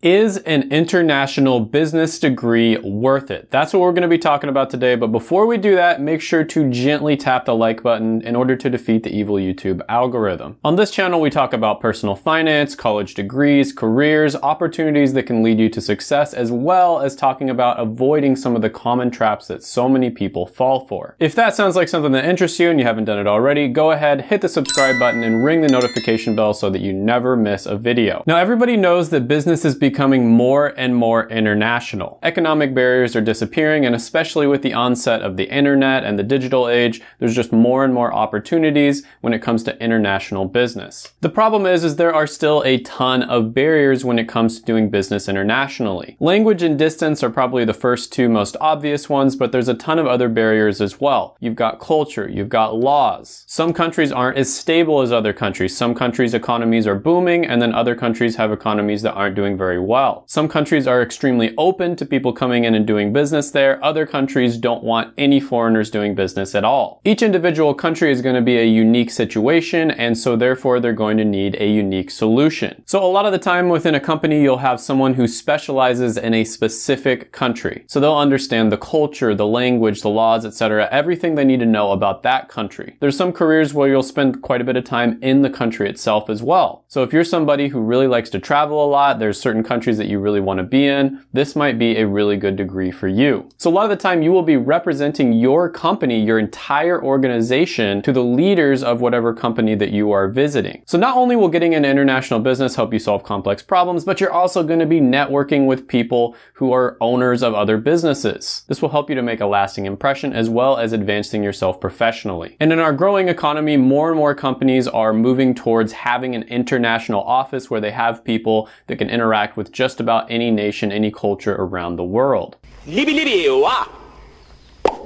Is an international business degree worth it? That's what we're going to be talking about today. But before we do that, make sure to gently tap the like button in order to defeat the evil YouTube algorithm. On this channel, we talk about personal finance, college degrees, careers, opportunities that can lead you to success, as well as talking about avoiding some of the common traps that so many people fall for. If that sounds like something that interests you and you haven't done it already, go ahead, hit the subscribe button and ring the notification bell so that you never miss a video. Now, everybody knows that business is becoming more and more international. Economic barriers are disappearing, and especially with the onset of the internet and the digital age, there's just more and more opportunities when it comes to international business. The problem is there are still a ton of barriers when it comes to doing business internationally. Language and distance are probably the first two most obvious ones, but there's a ton of other barriers as well. You've got culture, you've got laws. Some countries aren't as stable as other countries. Some countries' economies are booming, and then other countries have economies that aren't doing very well. Some countries are extremely open to people coming in and doing business there. Other countries don't want any foreigners doing business at all. Each individual country is going to be a unique situation, and so therefore they're going to need a unique solution. So a lot of the time within a company, you'll have someone who specializes in a specific country. So they'll understand the culture, the language, the laws, etc., everything they need to know about that country. There's some careers where you'll spend quite a bit of time in the country itself as well. So if you're somebody who really likes to travel a lot, there's certain countries that you really want to be in, this might be a really good degree for you. So a lot of the time you will be representing your company, your entire organization, to the leaders of whatever company that you are visiting. So not only will getting into international business help you solve complex problems, but you're also going to be networking with people who are owners of other businesses. This will help you to make a lasting impression as well as advancing yourself professionally. And in our growing economy, more and more companies are moving towards having an international office where they have people that can interact with just about any nation, any culture around the world.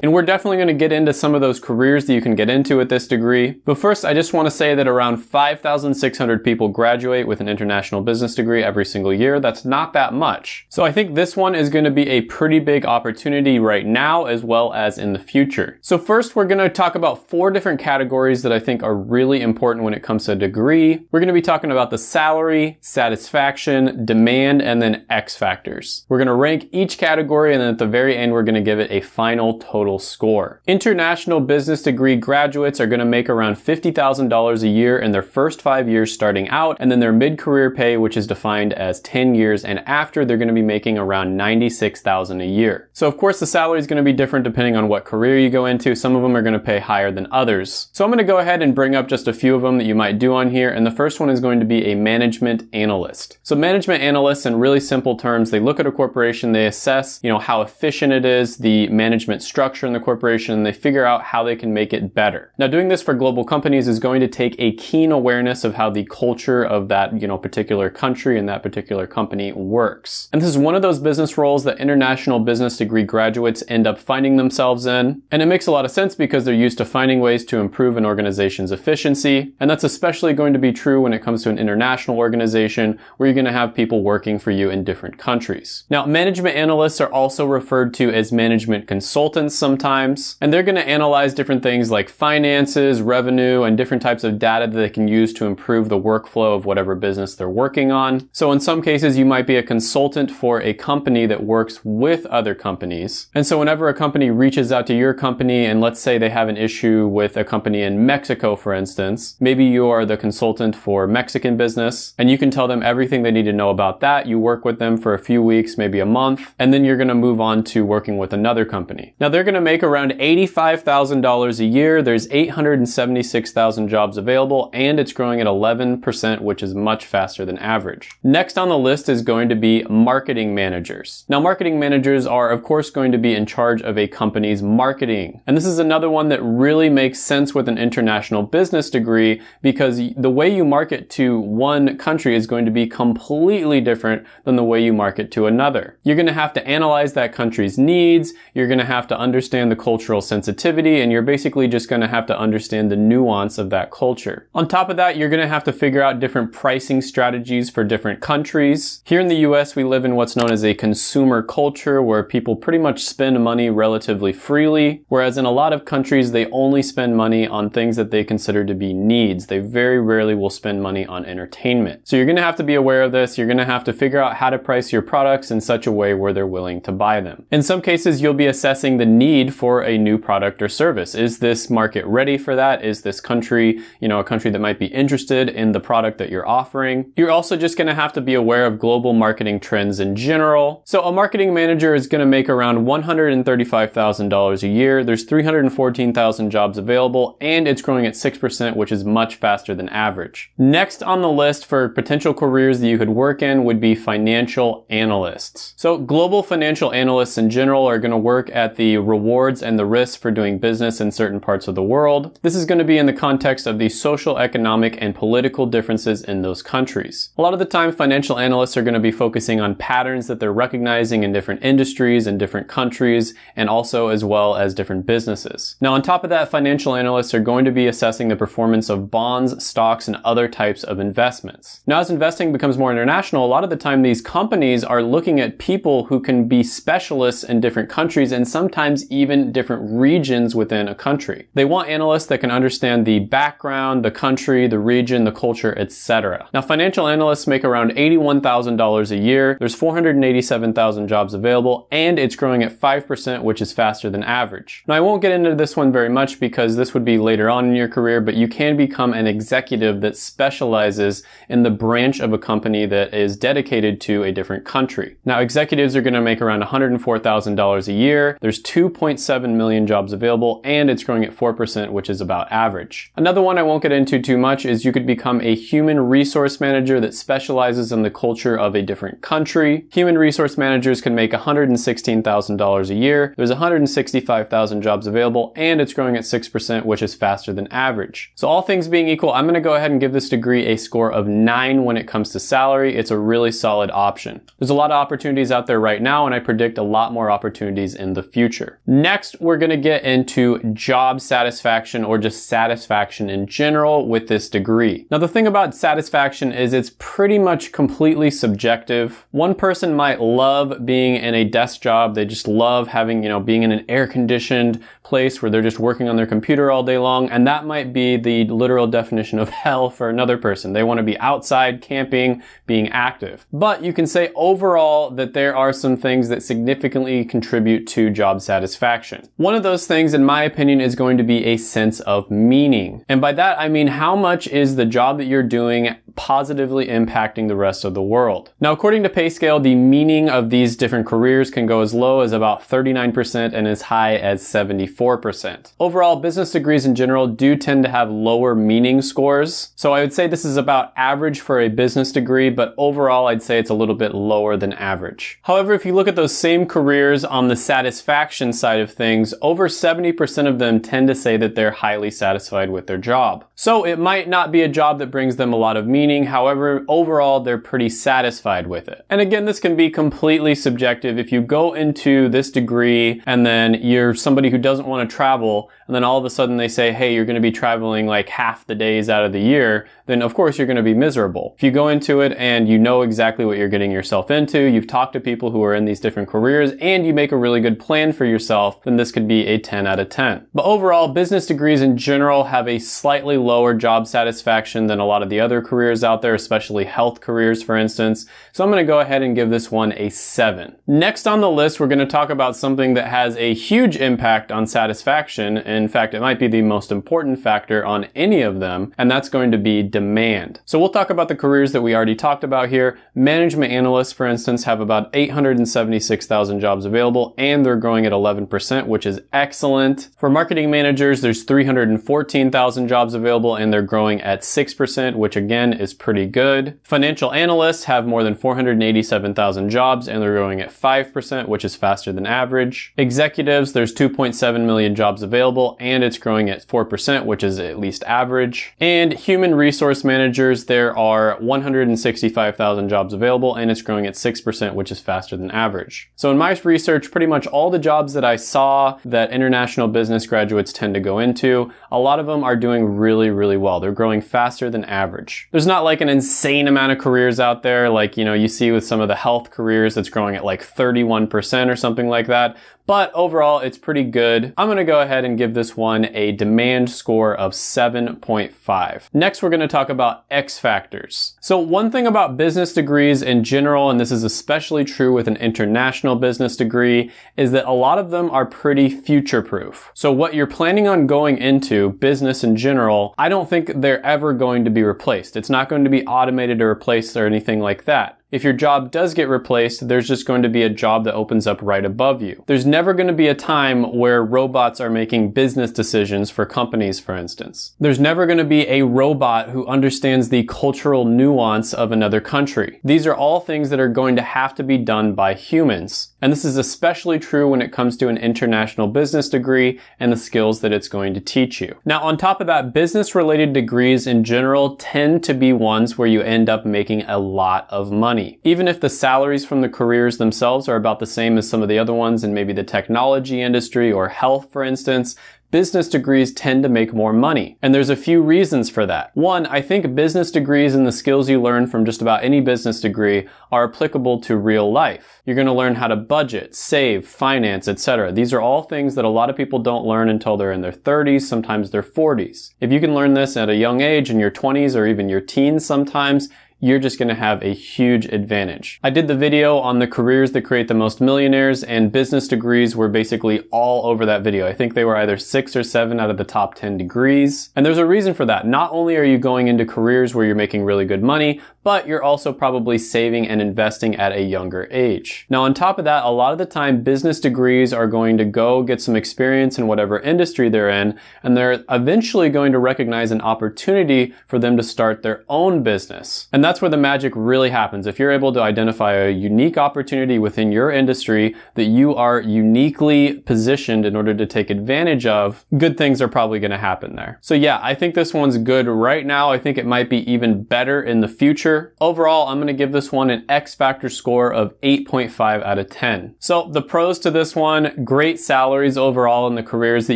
And we're definitely going to get into some of those careers that you can get into with this degree. But first, I just want to say that around 5,600 people graduate with an international business degree every single year. That's not that much. So I think this one is going to be a pretty big opportunity right now as well as in the future. So first, we're going to talk about 4 different categories that I think are really important when it comes to a degree. We're going to be talking about the salary, satisfaction, demand, and then X factors. We're going to rank each category, and then at the very end, we're going to give it a final total score. International business degree graduates are going to make around $50,000 a year in their first 5 years starting out, and then their mid-career pay, which is defined as 10 years and after, they're going to be making around $96,000 a year. So of course the salary is going to be different depending on what career you go into. Some of them are going to pay higher than others. So I'm going to go ahead and bring up just a few of them that you might do on here, and the first one is going to be a management analyst. So management analysts, in really simple terms, they look at a corporation, they assess, how efficient it is, the management structure in the corporation, and they figure out how they can make it better. Now, doing this for global companies is going to take a keen awareness of how the culture of that, particular country and that particular company works. And this is one of those business roles that international business degree graduates end up finding themselves in. And it makes a lot of sense because they're used to finding ways to improve an organization's efficiency. And that's especially going to be true when it comes to an international organization where you're going to have people working for you in different countries. Now, management analysts are also referred to as management consultants sometimes, and they're going to analyze different things like finances, revenue, and different types of data that they can use to improve the workflow of whatever business they're working on. So in some cases, you might be a consultant for a company that works with other companies. And so whenever a company reaches out to your company, and let's say they have an issue with a company in Mexico, for instance, maybe you are the consultant for Mexican business, and you can tell them everything they need to know about that. You work with them for a few weeks, maybe a month, and then you're going to move on to working with another company. Now they're going to make around $85,000 a year. There's 876,000 jobs available, and it's growing at 11%, which is much faster than average. Next on the list is going to be marketing managers. Now, marketing managers are, of course, going to be in charge of a company's marketing. And this is another one that really makes sense with an international business degree, because the way you market to one country is going to be completely different than the way you market to another. You're going to have to analyze that country's needs. You're going to have to understand understand the cultural sensitivity, and you're basically just going to have to understand the nuance of that culture. On top of that, you're going to have to figure out different pricing strategies for different countries. Here in the US, we live in what's known as a consumer culture where people pretty much spend money relatively freely, whereas in a lot of countries, they only spend money on things that they consider to be needs. They very rarely will spend money on entertainment. So you're going to have to be aware of this. You're going to have to figure out how to price your products in such a way where they're willing to buy them. In some cases, you'll be assessing the need for a new product or service. Is this market ready for that? Is this country, a country that might be interested in the product that you're offering? You're also just going to have to be aware of global marketing trends in general. So a marketing manager is going to make around $135,000 a year. There's 314,000 jobs available, and it's growing at 6%, which is much faster than average. Next on the list for potential careers that you could work in would be financial analysts. So global financial analysts in general are going to work at the rewards and the risks for doing business in certain parts of the world. This is going to be in the context of the social, economic, and political differences in those countries. A lot of the time, financial analysts are going to be focusing on patterns that they're recognizing in different industries and different countries, and also as well as different businesses. Now, on top of that, financial analysts are going to be assessing the performance of bonds, stocks, and other types of investments. Now, as investing becomes more international, a lot of the time these companies are looking at people who can be specialists in different countries and sometimes even different regions within a country. They want analysts that can understand the background, the country, the region, the culture, etc. Now, financial analysts make around $81,000 a year. There's 487,000 jobs available, and it's growing at 5%, which is faster than average. Now, I won't get into this one very much because this would be later on in your career, but you can become an executive that specializes in the branch of a company that is dedicated to a different country. Now, executives are going to make around $104,000 a year. There's 2.7 million jobs available, and it's growing at 4%, which is about average. Another one I won't get into too much is you could become a human resource manager that specializes in the culture of a different country. Human resource managers can make $116,000 a year. There's 165,000 jobs available, and it's growing at 6%, which is faster than average. So all things being equal, I'm going to go ahead and give this degree a score of 9 when it comes to salary. It's a really solid option. There's a lot of opportunities out there right now, and I predict a lot more opportunities in the future. Next, we're going to get into job satisfaction, or just satisfaction in general with this degree. Now, the thing about satisfaction is it's pretty much completely subjective. One person might love being in a desk job. They just love having, being in an air-conditioned place where they're just working on their computer all day long, and that might be the literal definition of hell for another person. They want to be outside, camping, being active. But you can say overall that there are some things that significantly contribute to job satisfaction. One of those things, in my opinion, is going to be a sense of meaning. And by that, I mean how much is the job that you're doing positively impacting the rest of the world. Now, according to PayScale, the meaning of these different careers can go as low as about 39% and as high as 74%. Overall, business degrees in general do tend to have lower meaning scores. So I would say this is about average for a business degree, but overall, I'd say it's a little bit lower than average. However, if you look at those same careers on the satisfaction side of things, over 70% of them tend to say that they're highly satisfied with their job. So it might not be a job that brings them a lot of meaning. However, overall, they're pretty satisfied with it. And again, this can be completely subjective. If you go into this degree and then you're somebody who doesn't want to travel, and then all of a sudden they say, hey, you're going to be traveling like half the days out of the year, then of course you're going to be miserable. If you go into it and you know exactly what you're getting yourself into, you've talked to people who are in these different careers, and you make a really good plan for yourself, then this could be a 10 out of 10. But overall, business degrees in general have a slightly lower job satisfaction than a lot of the other careers out there, especially health careers, for instance. So I'm going to go ahead and give this one a 7. Next on the list, we're going to talk about something that has a huge impact on satisfaction. In fact, it might be the most important factor on any of them, and that's going to be demand. So we'll talk about the careers that we already talked about here. Management analysts, for instance, have about 876,000 jobs available, and they're growing at 11%, which is excellent. For marketing managers, there's 314,000 jobs available, and they're growing at 6%, which again is pretty good. Financial analysts have more than 487,000 jobs, and they're growing at 5%, which is faster than average. Executives, there's 2.7 million jobs available, and it's growing at 4%, which is at least average. And human resource managers, there are 165,000 jobs available, and it's growing at 6%, which is faster than average. So in my research, pretty much all the jobs that I saw that international business graduates tend to go into, a lot of them are doing really, really well. They're growing faster than average. There's not like an insane amount of careers out there like, you see with some of the health careers that's growing at like 31% or something like that. But overall, it's pretty good. I'm gonna go ahead and give this one a demand score of 7.5. Next, we're gonna talk about X factors. So one thing about business degrees in general, and this is especially true with an international business degree, is that a lot of them are pretty future-proof. So what you're planning on going into, business in general, I don't think they're ever going to be replaced. It's not going to be automated or replaced or anything like that. If your job does get replaced, there's just going to be a job that opens up right above you. There's never going to be a time where robots are making business decisions for companies, for instance. There's never going to be a robot who understands the cultural nuance of another country. These are all things that are going to have to be done by humans. And this is especially true when it comes to an international business degree and the skills that it's going to teach you. Now, on top of that, business-related degrees in general tend to be ones where you end up making a lot of money. Even if the salaries from the careers themselves are about the same as some of the other ones in maybe the technology industry or health, for instance, business degrees tend to make more money. And there's a few reasons for that. One, I think business degrees and the skills you learn from just about any business degree are applicable to real life. You're going to learn how to budget, save, finance, etc. These are all things that a lot of people don't learn until they're in their 30s, sometimes their 40s. If you can learn this at a young age, in your 20s or even your teens sometimes, you're just going to have a huge advantage. I did the video on the careers that create the most millionaires, and business degrees were basically all over that video. I think they were either 6 or 7 out of the top 10 degrees. And there's a reason for that. Not only are you going into careers where you're making really good money, but you're also probably saving and investing at a younger age. Now, on top of that, a lot of the time, business degrees are going to go get some experience in whatever industry they're in, and they're eventually going to recognize an opportunity for them to start their own business. And that's where the magic really happens. If you're able to identify a unique opportunity within your industry that you are uniquely positioned in order to take advantage of, good things are probably going to happen there. So yeah, I think this one's good right now. I think it might be even better in the future. Overall, I'm going to give this one an X factor score of 8.5 out of 10. So the pros to this one, great salaries overall in the careers that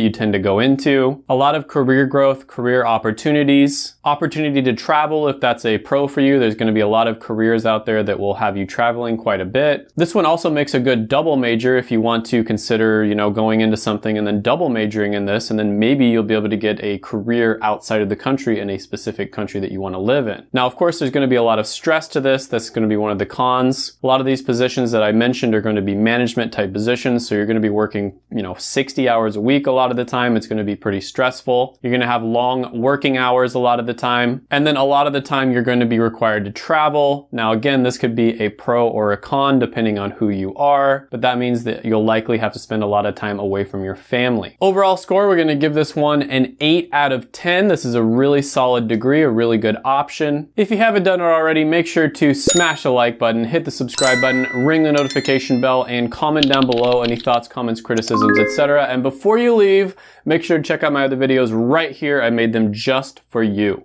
you tend to go into, a lot of career growth, career opportunities, opportunity to travel if that's a pro for you. There's going to be a lot of careers out there that will have you traveling quite a bit. This one also makes a good double major if you want to consider, going into something and then double majoring in this, and then maybe you'll be able to get a career outside of the country in a specific country that you want to live in. Now, of course, there's going to be a lot of stress to this. That's going to be one of the cons. A lot of these positions that I mentioned are going to be management type positions. So you're going to be working, 60 hours a week a lot of the time. It's going to be pretty stressful. You're going to have long working hours a lot of the time. And then a lot of the time you're going to be required to travel. Now, again, this could be a pro or a con depending on who you are, but that means that you'll likely have to spend a lot of time away from your family. Overall score, we're going to give this one an 8 out of 10. This is a really solid degree, a really good option. If you haven't done it already, make sure to smash the like button, hit the subscribe button, ring the notification bell, and comment down below any thoughts, comments, criticisms, etc. And before you leave, make sure to check out my other videos right here. I made them just for you.